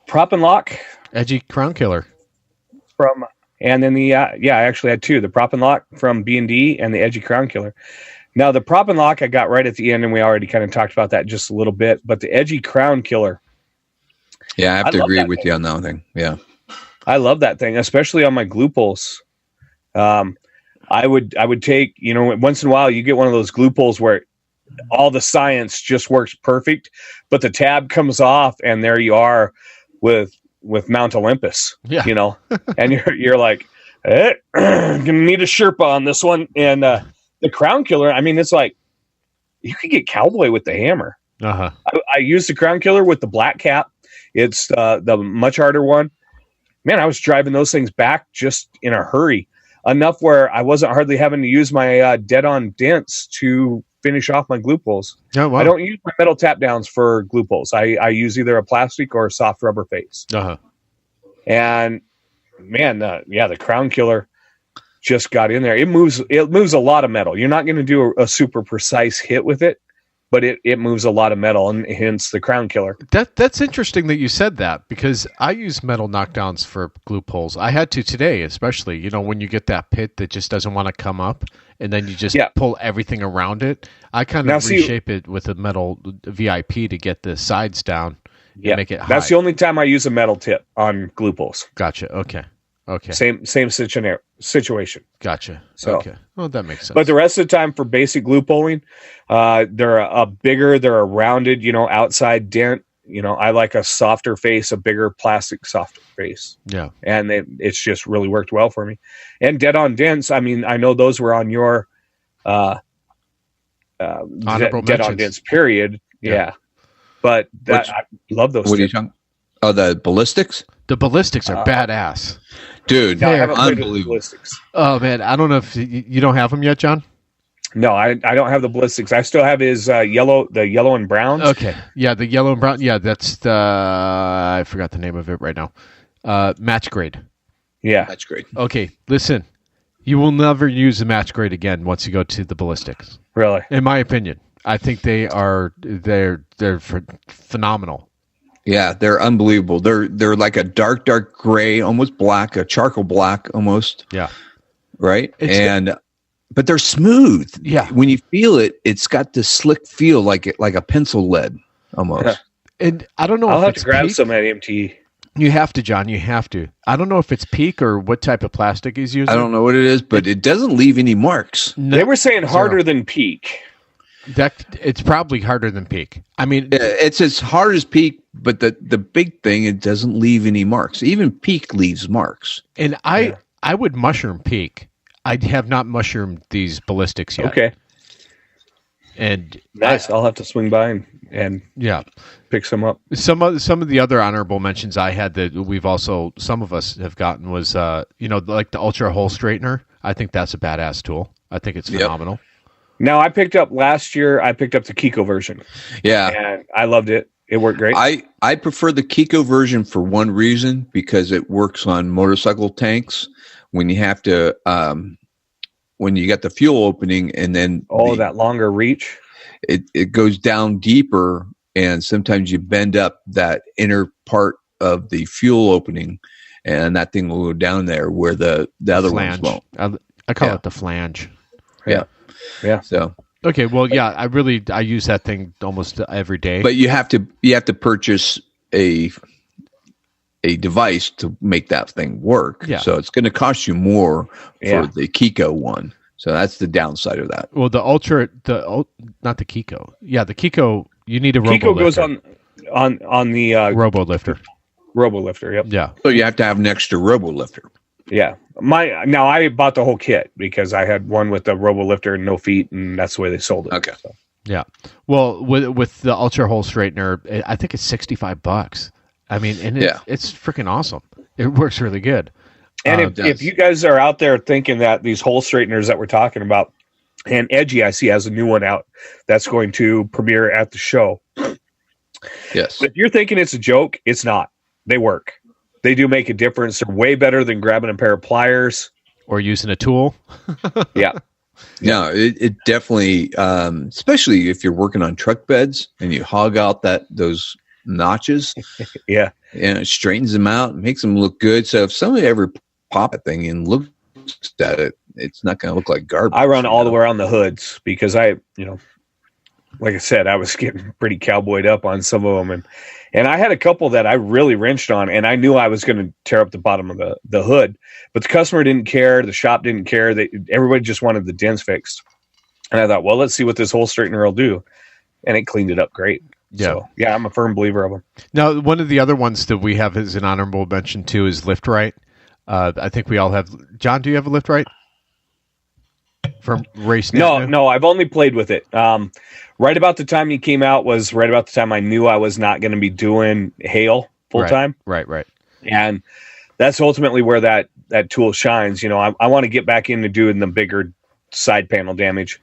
prop and lock Edgy Crown Killer and then I actually had two, the prop and lock from B&D and the Edgy Crown Killer. Now the prop and lock I got right at the end, and we already kind of talked about that just a little bit, but the Edgy Crown Killer. Yeah, I have to agree with you on that thing. Yeah. I love that thing, especially on my glue pulls. I would take, once in a while you get one of those glue pulls where all the science just works perfect, but the tab comes off and there you are with Mount Olympus, and you're like, gonna need a Sherpa on this one. And the Crown Killer, I mean, it's like you could get cowboy with the hammer. I used the Crown Killer with the black cap. It's the much harder one. Man, I was driving those things back just in a hurry, enough where I wasn't hardly having to use my dead-on dents to finish off my glue pulls. Oh, wow. I don't use my metal tap downs for glue pulls. I use either a plastic or a soft rubber face. And man, the Crown Killer just got in there. It moves a lot of metal. You're not going to do a super precise hit with it, but it moves a lot of metal, and hence the Crown Killer. That's interesting that you said that, because I use metal knockdowns for glue pulls. I had to today, especially, when you get that pit that just doesn't want to come up, and then you just pull everything around it. I kind of reshape it with a metal VIP to get the sides down and make it high. That's the only time I use a metal tip on glue pulls. Gotcha. Okay. Same situation. Gotcha. So, okay. Well, that makes sense. But the rest of the time for basic glue pulling, they're they're a rounded, outside dent. I like a softer face, a bigger plastic softer face. Yeah. And it's just really worked well for me. And dead on dents, I mean, I know those were on your dead on dents period. Yeah. But I love those. What are you talking? Oh, the ballistics? The ballistics are badass. Dude, they're unbelievable. Oh, man. I don't know if you don't have them yet, John? No, I don't have the ballistics. I still have his the yellow and brown. Okay. Yeah, the yellow and brown. Yeah, that's the, I forgot the name of it right now. Match grade. Yeah. Match grade. Okay, listen. You will never use the match grade again once you go to the ballistics. Really? In my opinion. I think they're phenomenal. Yeah, they're unbelievable. They're like a dark gray, almost black, a charcoal black almost. Yeah. Right? But they're smooth. Yeah. When you feel it, it's got this slick feel like a pencil lead almost. Yeah. And I don't know I'll if have it's to grab PEEK. some at MTE. You have to, John. You have to. I don't know if it's PEEK or what type of plastic he's using. I don't know what it is, but it doesn't leave any marks. No, they were saying harder than PEEK. It's probably harder than PEEK. I mean, it's as hard as PEEK, but the big thing, it doesn't leave any marks. Even PEEK leaves marks. And I would mushroom PEEK. I have not mushroomed these ballistics yet. Okay. And nice. I'll have to swing by and pick some up. Some of the other honorable mentions I had that some of us have gotten was like the Ultra Hole Straightener. I think that's a badass tool. I think it's phenomenal. Now I picked up the Kiko version. Yeah. And I loved it. It worked great. I prefer the Kiko version for one reason, because it works on motorcycle tanks when you have to when you got the fuel opening, and then that longer reach. It goes down deeper, and sometimes you bend up that inner part of the fuel opening, and that thing will go down there where the other ones won't. I call it the flange. Yeah. So okay, well, I use that thing almost every day. But you have to purchase a device to make that thing work. Yeah. So it's going to cost you more for the Kiko one. So that's the downside of that. Well, not the Kiko. Yeah, the Kiko. You need a Kiko robo goes lifter. on the Robo lifter. Robo lifter. Yep. Yeah. So you have to have an extra robo lifter. Yeah. Now I bought the whole kit because I had one with the robo lifter and no feet, and that's the way they sold it. Okay. So. Yeah. Well, with the Ultra Hole Straightener, I think it's $65. I mean, and it's freaking awesome. It works really good. And if you guys are out there thinking that these hole straighteners that we're talking about, and Edgy, I see, has a new one out that's going to premiere at the show. Yes. But if you're thinking it's a joke, it's not. They work. They do make a difference. They're way better than grabbing a pair of pliers. Or using a tool. Yeah. No, it definitely, especially if you're working on truck beds and you hog out those notches. Yeah. And it straightens them out and makes them look good. So if somebody ever pop a thing and looks at it, it's not going to look like garbage. I run all the way around the hoods because like I said, I was getting pretty cowboyed up on some of them. And I had a couple that I really wrenched on, and I knew I was going to tear up the bottom of the hood. But the customer didn't care. The shop didn't care. Everybody just wanted the dents fixed. And I thought, well, let's see what this hole straightener will do. And it cleaned it up great. Yeah. So, yeah, I'm a firm believer of them. Now, one of the other ones that we have as an honorable mention, too, is Lift Right. I think we all have. John, do you have a Lift Right? From Race No, I've only played with it. Right about the time he came out was right about the time I knew I was not going to be doing hail full time. Right. And that's ultimately where that tool shines. I want to get back into doing the bigger side panel damage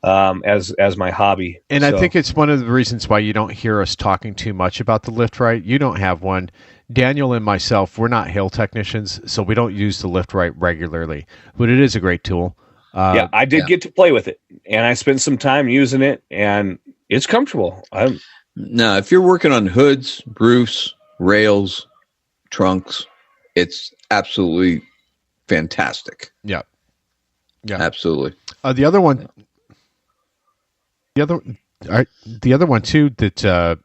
as my hobby. And I think it's one of the reasons why you don't hear us talking too much about the Lift Right. You don't have one. Daniel and myself, we're not hail technicians, so we don't use the Lift Right regularly. But it is a great tool. I did get to play with it, and I spent some time using it, and it's comfortable. Now, if you're working on hoods, roofs, rails, trunks, it's absolutely fantastic. Yeah, absolutely. The other one too that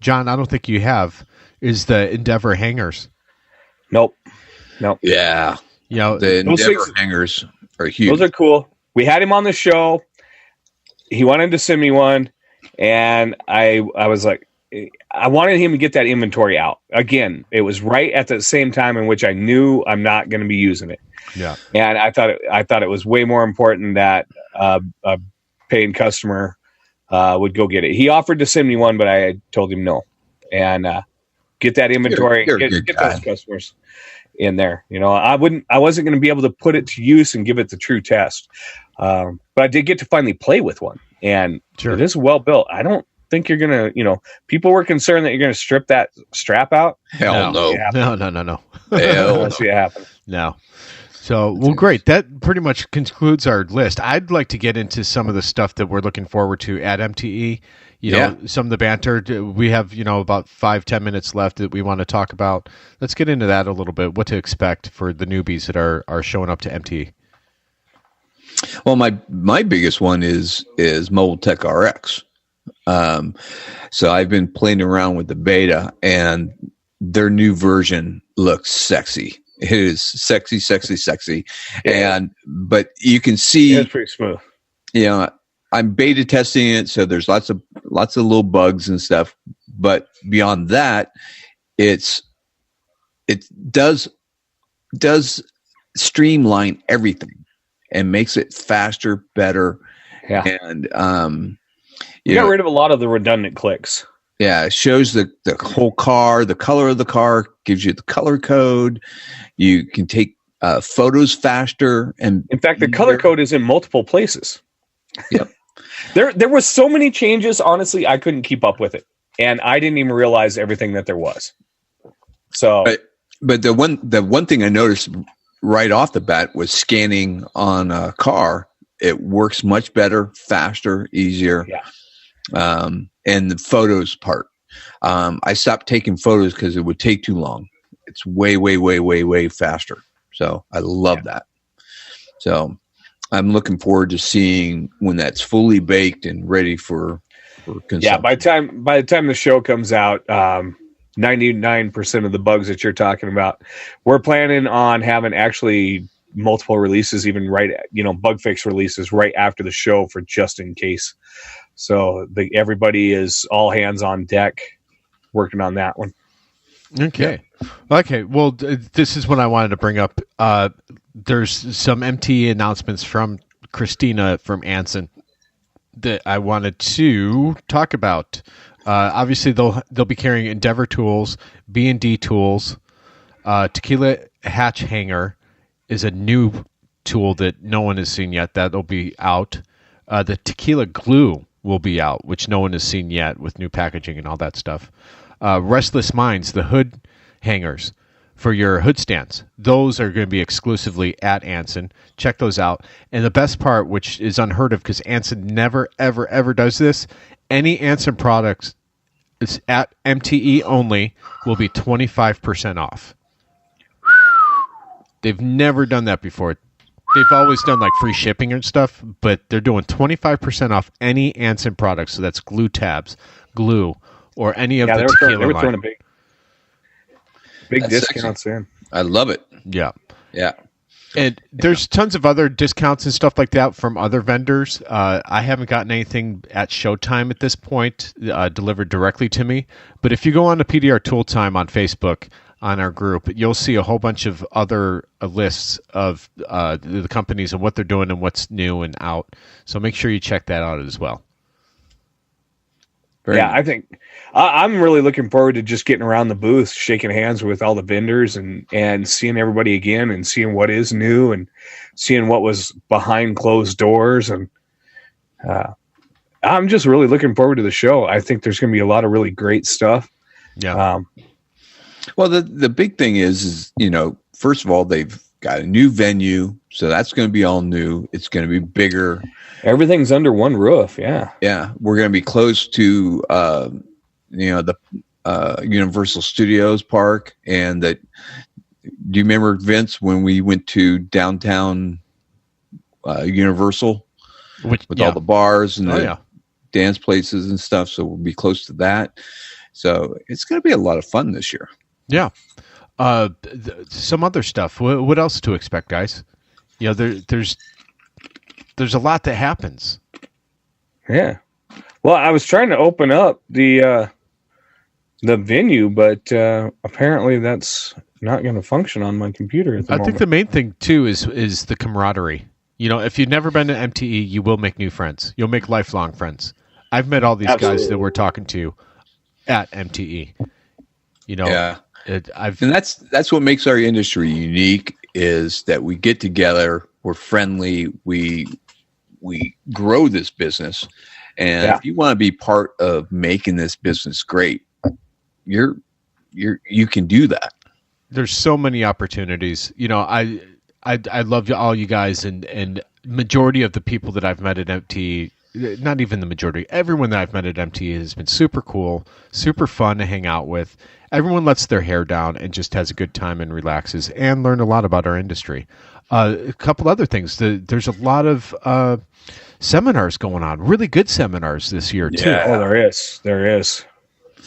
John, I don't think you have, is the Endeavor hangers. Nope. Yeah, the Endeavor hangers are huge. Those are cool. We had him on the show. He wanted to send me one, and I was like, I wanted him to get that inventory out. Again, it was right at the same time in which I knew I'm not going to be using it. Yeah. And I thought it was way more important that a paying customer would go get it. He offered to send me one, but I told him no. And get that inventory, get those customers in there. I wasn't going to be able to put it to use and give it the true test. But I did get to finally play with one, and it is well built. I don't think you're going to, people were concerned that you're going to strip that strap out. Hell no. No. Hell no. See it happen. No. So, well, great. That pretty much concludes our list. I'd like to get into some of the stuff that we're looking forward to at MTE. Some of the banter. We have, about 5-10 minutes left that we want to talk about. Let's get into that a little bit. What to expect for the newbies that are showing up to MTE. Well, my biggest one is Mobile Tech RX. So I've been playing around with the beta, and their new version looks sexy. It is sexy. But you can see it's pretty smooth. I'm beta testing it, so there's lots of little bugs and stuff. But beyond that, it does streamline everything and makes it faster, better. Yeah. And you got rid of a lot of the redundant clicks. Yeah, it shows the whole car, the color of the car, gives you the color code. You can take photos faster, and in fact, the color code is in multiple places. Yep. There was so many changes. Honestly, I couldn't keep up with it, and I didn't even realize everything that there was. So, but the one thing I noticed right off the bat was scanning on a car. It works much better, faster, easier. Yeah. And the photos part, I stopped taking photos because it would take too long. It's way faster. So I love that. So I'm looking forward to seeing when that's fully baked and ready for consumption. Yeah, by the time the show comes out, 99% of the bugs that you're talking about, we're planning on having actually multiple releases, even bug fix releases right after the show for just in case. So everybody is all hands on deck working on that one. Okay. Yeah. Okay. Well, this is what I wanted to bring up. There's some MTE announcements from Christina from Anson that I wanted to talk about. Obviously, they'll be carrying Endeavor tools, B&D tools. Tequila Hatch Hanger is a new tool that no one has seen yet. That'll be out. The Tequila Glue will be out, which no one has seen yet with new packaging and all that stuff. Restless Minds, the hood hangers for your hood stands. Those are going to be exclusively at Anson. Check those out. And the best part, which is unheard of because Anson never, ever, ever does this, any Anson products is at MTE only will be 25% off. They've never done that before. They've always done like free shipping and stuff, but they're doing 25% off any Anson product. So that's glue tabs, glue, or any of the tequila they were line. throwing a big discounts in. I love it. Yeah. Yeah. And there's tons of other discounts and stuff like that from other vendors. I haven't gotten anything at Showtime at this point delivered directly to me. But if you go on to PDR Tool Time on Facebook, on our group, you'll see a whole bunch of other lists of the companies and what they're doing and what's new and out. So make sure you check that out as well. I think I'm really looking forward to just getting around the booth, shaking hands with all the vendors and seeing everybody again and seeing what is new and seeing what was behind closed doors. And I'm just really looking forward to the show. I think there's going to be a lot of really great stuff. Yeah. Well, the big thing is, first of all, they've got a new venue, so that's going to be all new. It's going to be bigger. Everything's under one roof. Yeah. Yeah. We're going to be close to, the Universal Studios Park. And do you remember, Vince, when we went to downtown Universal with all the bars and the dance places and stuff? So we'll be close to that. So it's going to be a lot of fun this year. Yeah. Some other stuff. What else to expect, guys? There's a lot that happens. Yeah. Well, I was trying to open up the venue, but apparently that's not going to function on my computer at the moment. I think the main thing too is the camaraderie. If you've never been to MTE, you will make new friends. You'll make lifelong friends. I've met all these guys that we're talking to at MTE. Yeah. And that's what makes our industry unique, is that we get together, we're friendly, we grow this business, and if you want to be part of making this business great, you can do that. There's so many opportunities. I love all you guys, and majority of the people that I've met at MTE, not even the majority, everyone that I've met at MTE has been super cool, super fun to hang out with. Everyone lets their hair down and just has a good time and relaxes and learn a lot about our industry. A couple other things. There's a lot of seminars going on, really good seminars this year too. Yeah, there is.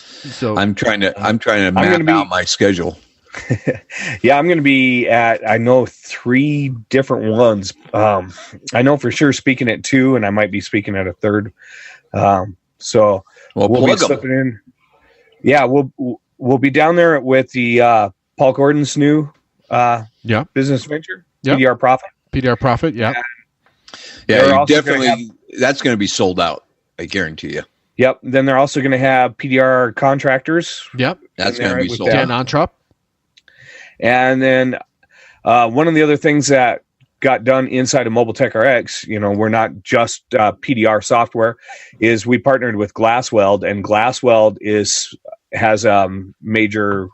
So I'm trying to map out my schedule. Yeah, I'm going to be at, I know, 3 different ones. I know for sure speaking at 2, and I might be speaking at a 3rd. So we'll be slipping in. Yeah, we'll be down there with the Paul Gordon's new business venture, PDR Profit. PDR Profit, yeah. Yeah, you definitely, that's going to be sold out, I guarantee you. Yep. Then they're also going to have PDR Contractors. Yep. That's going to be sold out. Dan Ontrop. And then one of the other things that got done inside of Mobile Tech RX, we're not just PDR software, is we partnered with Glassweld, and Glassweld has a major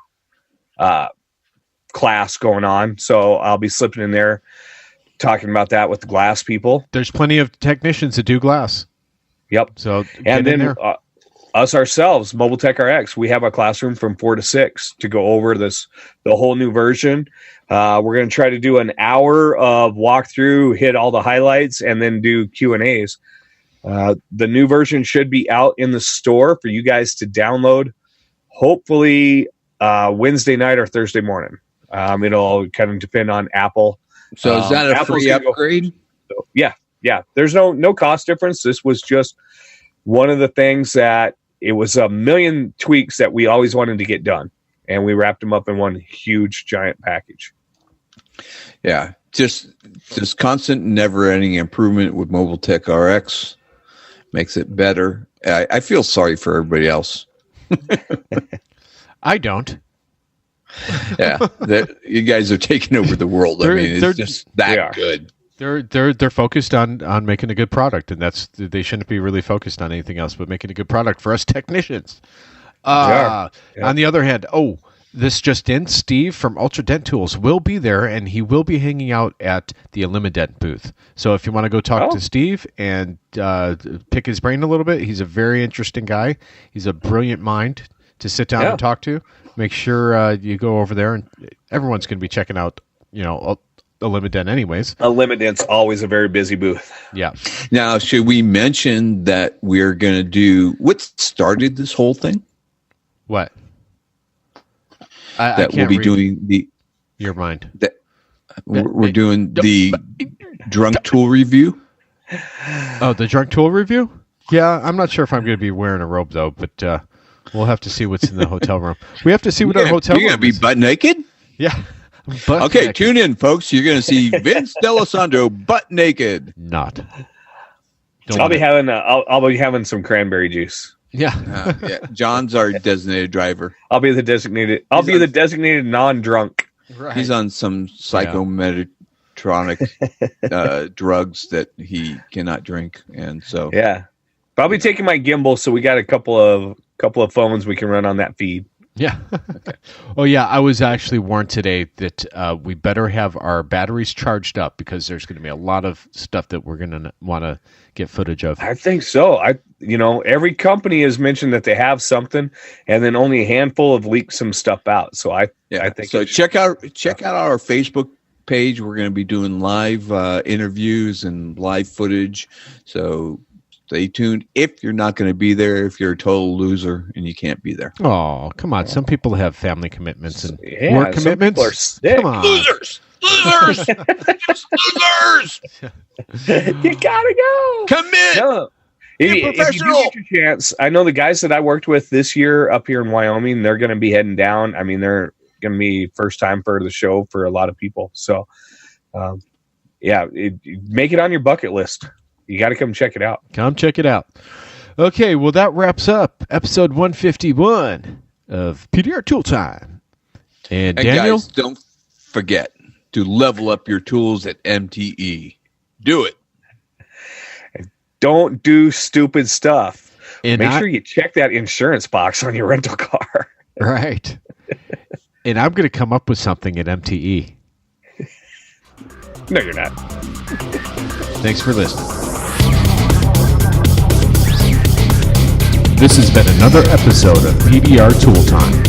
class going on. So I'll be slipping in there talking about that with the glass people. There's plenty of technicians that do glass. Yep. So and then us ourselves, Mobile Tech RX, we have a classroom from 4 to 6 to go over the whole new version. We're going to try to do an hour of walkthrough, hit all the highlights, and then do Q&As. The new version should be out in the store for you guys to download, hopefully Wednesday night or Thursday morning. It'll kind of depend on Apple So is that a Apple's free gonna go- upgrade? So, yeah. There's no cost difference. This was just one of the things that it was a million tweaks that we always wanted to get done, and we wrapped them up in one huge giant package. Yeah, just constant, never-ending improvement with Mobile Tech RX makes it better. I feel sorry for everybody else. I don't. Yeah, you guys are taking over the world. I mean, it's just that good. They're focused on making a good product, and they shouldn't be really focused on anything else but making a good product for us technicians. On the other hand, this just in, Steve from Ultra Dent Tools will be there, and he will be hanging out at the Elimident booth. So if you want to go talk to Steve and pick his brain a little bit, he's a very interesting guy. He's a brilliant mind to sit down and talk to. Make sure you go over there, and everyone's going to be checking out, Elimident anyways. Elimident's always a very busy booth. Yeah. Now, should we mention that we're going to do what started this whole thing? What? That we'll be doing your mind. We're doing the drunk tool review. Oh, the drunk tool review? Yeah, I'm not sure if I'm going to be wearing a robe though, but we'll have to see what's in the hotel room. We have to see what our hotel room is. You're going to be butt naked? Yeah. Okay, tune in, folks. You're going to see Vince D'Alessandro butt naked. Not. I'll be having some cranberry juice. Yeah. Yeah. John's our designated driver. I'll be the designated non-drunk. Right. He's on some psychometronic drugs that he cannot drink, and so But I'll be taking my gimbal, so we got a couple of phones we can run on that feed. Yeah. Okay. Oh, yeah. I was actually warned today that we better have our batteries charged up because there's going to be a lot of stuff that we're going to want to get footage of. I think so. Every company has mentioned that they have something, and then only a handful have leaked some stuff out. So I think so. Check out our Facebook page. We're going to be doing live interviews and live footage. So stay tuned. If you're not going to be there, if you're a total loser and you can't be there. Oh, come on. Some people have family commitments and work commitments. Come on. Losers! Just losers! You gotta go. Commit! No. Be If you professional! do get your chance, I know the guys that I worked with this year up here in Wyoming, they're going to be heading down. I mean, they're going to be first time for the show for a lot of people. So, make it on your bucket list. You got to come check it out. Come check it out. Okay, well, that wraps up episode 151 of PDR Tool Time. And Daniel? Guys, don't forget to level up your tools at MTE. Do it. Don't do stupid stuff. And Make sure you check that insurance box on your rental car. Right. And I'm going to come up with something at MTE. No, you're not. Thanks for listening. This has been another episode of PDR Tool Time.